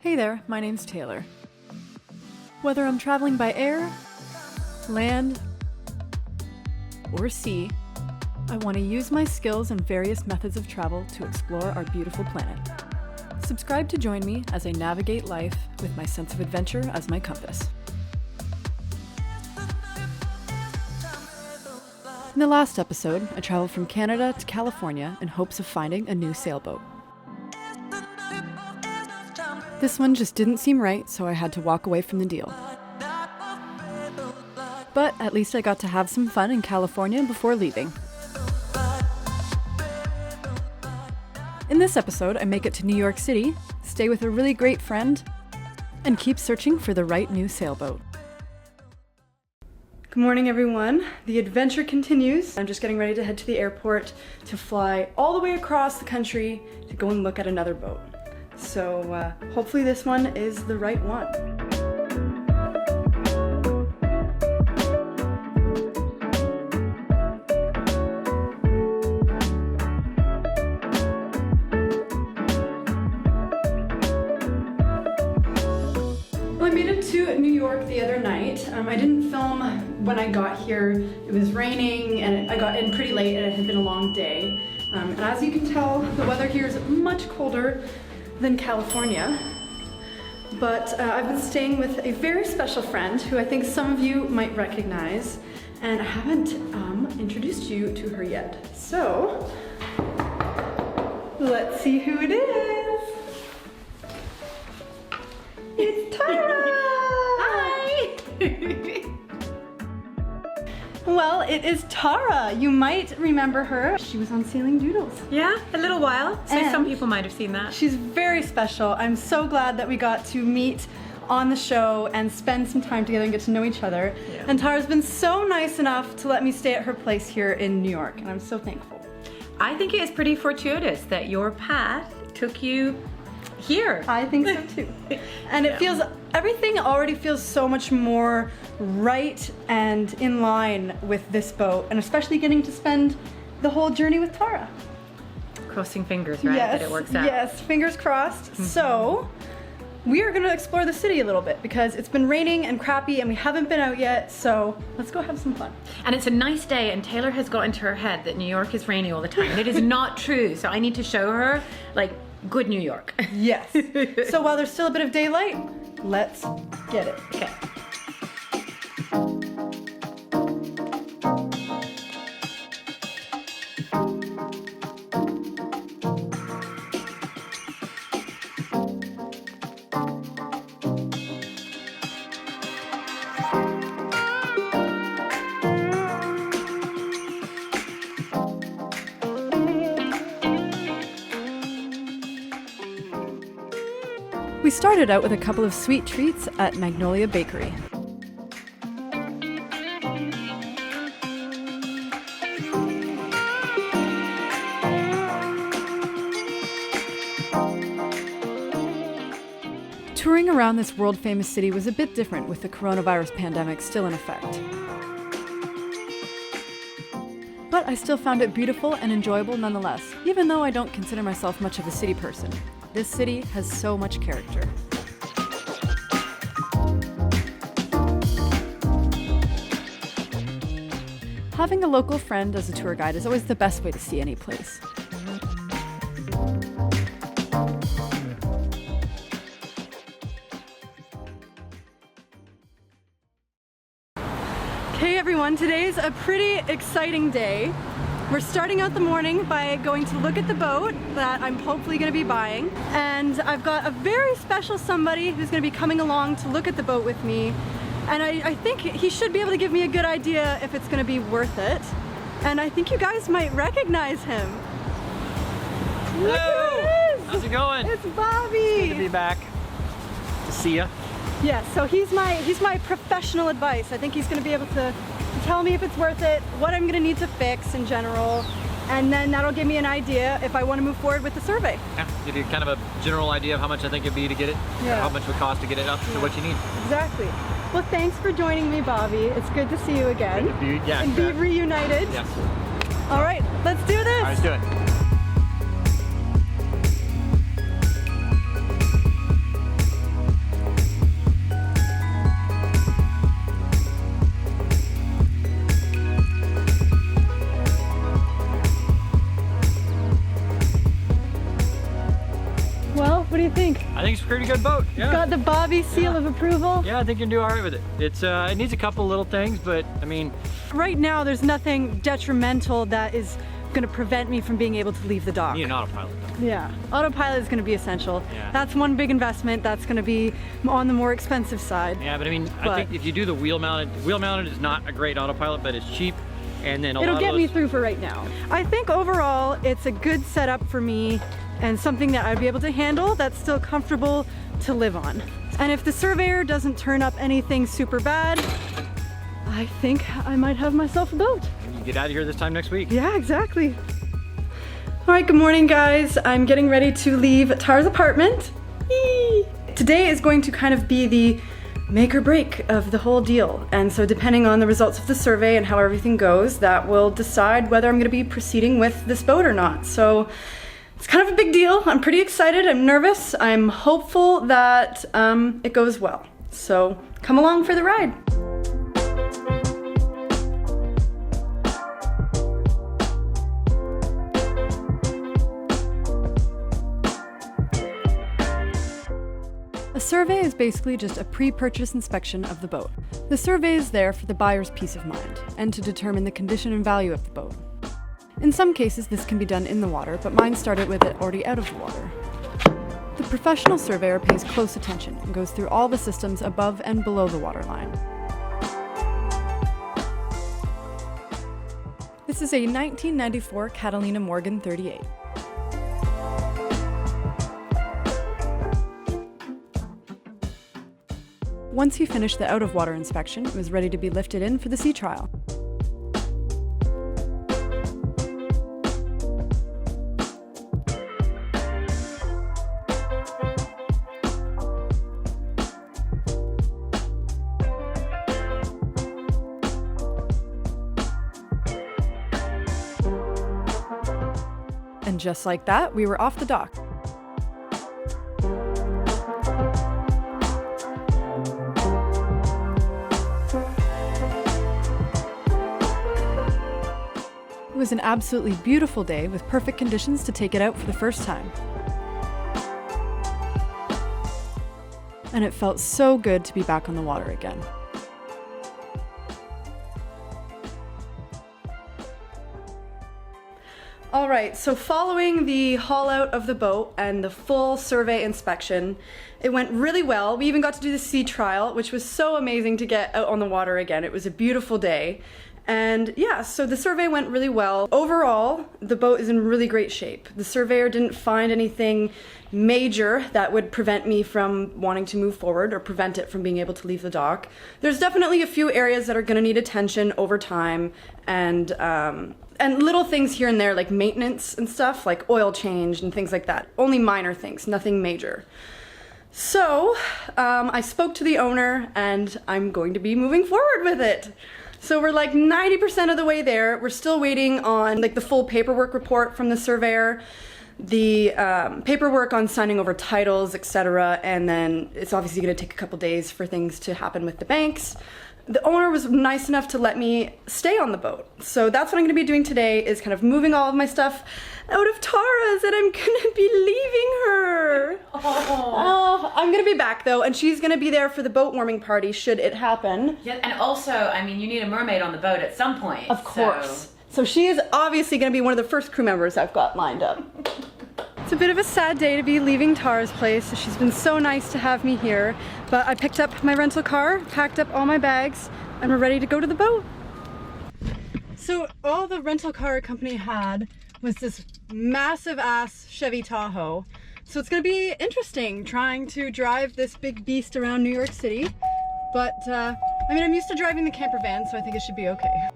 Hey there, my name's Taylor. Whether I'm traveling by air, land, or sea, I want to use my skills and various methods of travel to explore our beautiful planet. Subscribe to join me as I navigate life with my sense of adventure as my compass. In the last episode, I traveled from Canada to California in hopes of finding a new sailboat. This one just didn't seem right, so I had to walk away from the deal. But at least I got to have some fun in California before leaving. In this episode, I make it to New York City, stay with a really great friend, and keep searching for the right new sailboat. Good morning, everyone. The adventure continues. I'm just getting ready to head to the airport to fly all the way across the country to go and look at another boat. So hopefully this one is the right one. Well, I made it to New York the other night. I didn't film when I got here. It was raining and I got in pretty late and it had been a long day. And as you can tell, the weather here is much colder than California, but I've been staying with a very special friend who I think some of you might recognize, and I haven't introduced you to her yet. So let's see who it is. It's Tara! Hi! Well, it is Tara. You might remember her. She was on Sailing Doodles. Yeah, a little while. So And some people might have seen that. She's very special. I'm so glad that we got to meet on the show and spend some time together and get to know each other. Yeah. And Tara's been so nice enough to let me stay at her place here in New York, and I'm so thankful. I think it is pretty fortuitous that your path took you here. I think so too. And it feels, everything already feels so much more right and in line with this boat, and especially getting to spend the whole journey with Tara. Crossing fingers, right? Yes, that it works out. yes, fingers crossed. So we are going to explore the city a little bit because it's been raining and crappy and we haven't been out yet, so let's go have some fun. And it's a nice day, and Taylor has got into her head that New York is rainy all the time. It is not true, so I need to show her, like, good New York. Yes. So while there's still a bit of daylight, let's get it. Okay. We started out with a couple of sweet treats at Magnolia Bakery. Touring around this world-famous city was a bit different with the coronavirus pandemic still in effect. But I still found it beautiful and enjoyable nonetheless, even though I don't consider myself much of a city person. This city has so much character. Having a local friend as a tour guide is always the best way to see any place. Okay everyone, today's a pretty exciting day. We're starting out the morning by going to look at the boat that I'm hopefully going to be buying. And I've got a very special somebody who's going to be coming along to look at the boat with me. And I think he should be able to give me a good idea if it's going to be worth it. And I think you guys might recognize him. Look who it is! How's it going? It's Bobby! Good to be back. To see ya. Yes, so he's my professional advice. I think he's going to be able to tell me if it's worth it, what I'm going to need to fix in general, and then that'll give me an idea if I want to move forward with the survey. Yeah, give you kind of a general idea of how much I think it'd be to get it, Yeah. how much it would cost to get it up to what you need. Exactly. Well, thanks for joining me, Bobby. It's good to see you again. Good to be, yeah, And be reunited. Yes. All right, let's do this. All right, let's do it. What do you think? I think it's a pretty good boat. Yeah. Got the Bobby seal of approval. Yeah, I think you can do all right with it. It needs a couple little things, but I mean, right now there's nothing detrimental that is going to prevent me from being able to leave the dock. you need an autopilot though. Yeah, autopilot is going to be essential. Yeah. That's one big investment. That's going to be on the more expensive side. Yeah, but I mean, I think if you do the wheel mounted is not a great autopilot, but it's cheap, and then it'll get me through for right now. I think overall it's a good setup for me and something that I'd be able to handle that's still comfortable to live on. And if the surveyor doesn't turn up anything super bad, I think I might have myself a boat. You get out of here this time next week. Yeah, exactly. All right, good morning, guys. I'm getting ready to leave Tara's apartment. Yee! Today is going to kind of be the make or break of the whole deal. And so depending on the results of the survey and how everything goes, that will decide whether I'm gonna be proceeding with this boat or not. So it's kind of a big deal. I'm pretty excited, I'm nervous. I'm hopeful that it goes well. So come along for the ride. A survey is basically just a pre-purchase inspection of the boat. The survey is there for the buyer's peace of mind and to determine the condition and value of the boat. In some cases this can be done in the water, but mine started with it already out of the water. The professional surveyor pays close attention and goes through all the systems above and below the waterline. This is a 1994 Catalina Morgan 38. Once he finished the out-of-water inspection, it was ready to be lifted in for the sea trial. And just like that, we were off the dock. It was an absolutely beautiful day with perfect conditions to take it out for the first time. And it felt so good to be back on the water again. All right, so following the haul out of the boat and the full survey inspection, it went really well. We even got to do the sea trial, which was so amazing to get out on the water again. It was a beautiful day. And yeah, so the survey went really well. Overall, the boat is in really great shape. The surveyor didn't find anything major that would prevent me from wanting to move forward or prevent it from being able to leave the dock. There's definitely a few areas that are gonna need attention over time and little things here and there like maintenance and stuff, like oil change and things like that. Only minor things, nothing major. So I spoke to the owner and I'm going to be moving forward with it. So we're like 90% of the way there. We're still waiting on like the full paperwork report from the surveyor, the paperwork on signing over titles, etc. And then it's obviously gonna take a couple days for things to happen with the banks. The owner was nice enough to let me stay on the boat. So that's what I'm gonna be doing today, is kind of moving all of my stuff out of Tara's, and I'm gonna be leaving her. Oh, I'm gonna be back though, and she's gonna be there for the boat warming party should it happen. Yeah, and also, I mean, you need a mermaid on the boat at some point. Of course. So she is obviously gonna be one of the first crew members I've got lined up. It's a bit of a sad day to be leaving Tara's place. She's been so nice to have me here, but I picked up my rental car, packed up all my bags, and we're ready to go to the boat. So all the rental car company had was this massive ass Chevy Tahoe. So it's gonna be interesting trying to drive this big beast around New York City. But I mean, I'm used to driving the camper van, so I think it should be okay.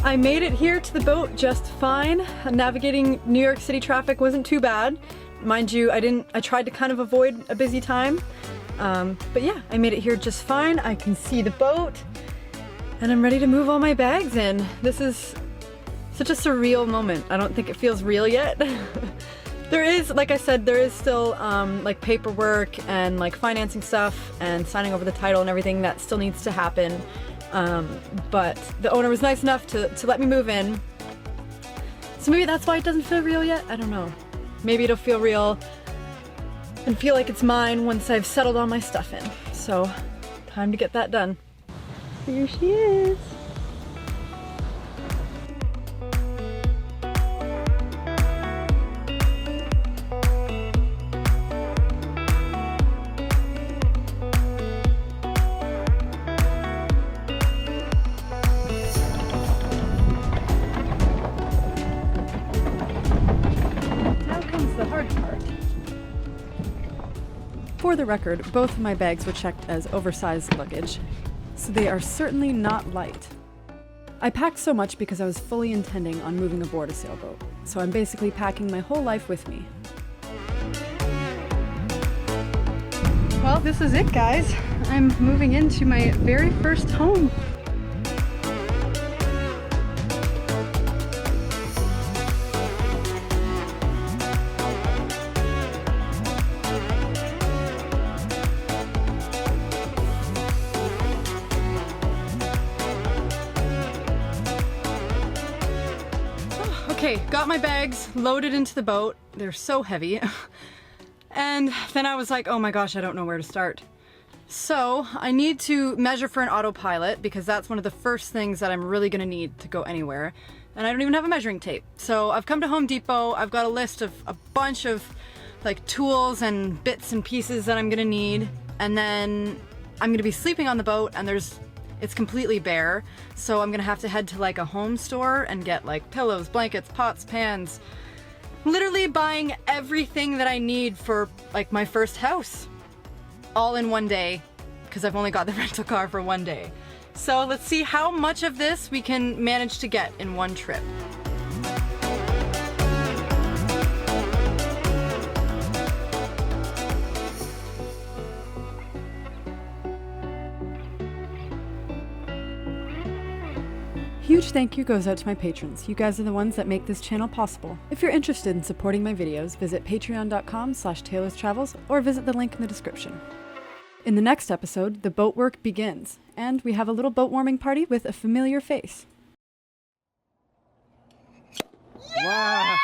I made it here to the boat just fine. Navigating New York City traffic wasn't too bad. Mind you, I tried to kind of avoid a busy time. But yeah, I made it here just fine. I can see the boat and I'm ready to move all my bags in. This is such a surreal moment. I don't think it feels real yet. There is, like I said, there is still like paperwork and like financing stuff and signing over the title and everything that still needs to happen. But the owner was nice enough to let me move in. So maybe that's why it doesn't feel real yet. I don't know. Maybe it'll feel real and feel like it's mine once I've settled all my stuff in. So time to get that done. Here she is. The hard part. For the record, both of my bags were checked as oversized luggage, so they are certainly not light. I packed so much because I was fully intending on moving aboard a sailboat, so I'm basically packing my whole life with me. Well, this is it, guys. I'm moving into my very first home. Okay, got my bags loaded into the boat. They're so heavy. And then I was like, oh my gosh, I don't know where to start. So I need to measure for an autopilot because that's one of the first things that I'm really gonna need to go anywhere. And I don't even have a measuring tape. So I've come to Home Depot. I've got a list of a bunch of like tools and bits and pieces that I'm gonna need. And then I'm gonna be sleeping on the boat and it's completely bare, so I'm gonna have to head to like a home store and get like pillows, blankets, pots, pans. Literally buying everything that I need for like my first house. All in one day, because I've only got the rental car for one day. So let's see how much of this we can manage to get in one trip. Huge thank you goes out to my patrons. You guys are the ones that make this channel possible. If you're interested in supporting my videos, visit patreon.com/taylorsTravels or visit the link in the description. In the next episode, the boat work begins, and we have a little boat warming party with a familiar face. Wow.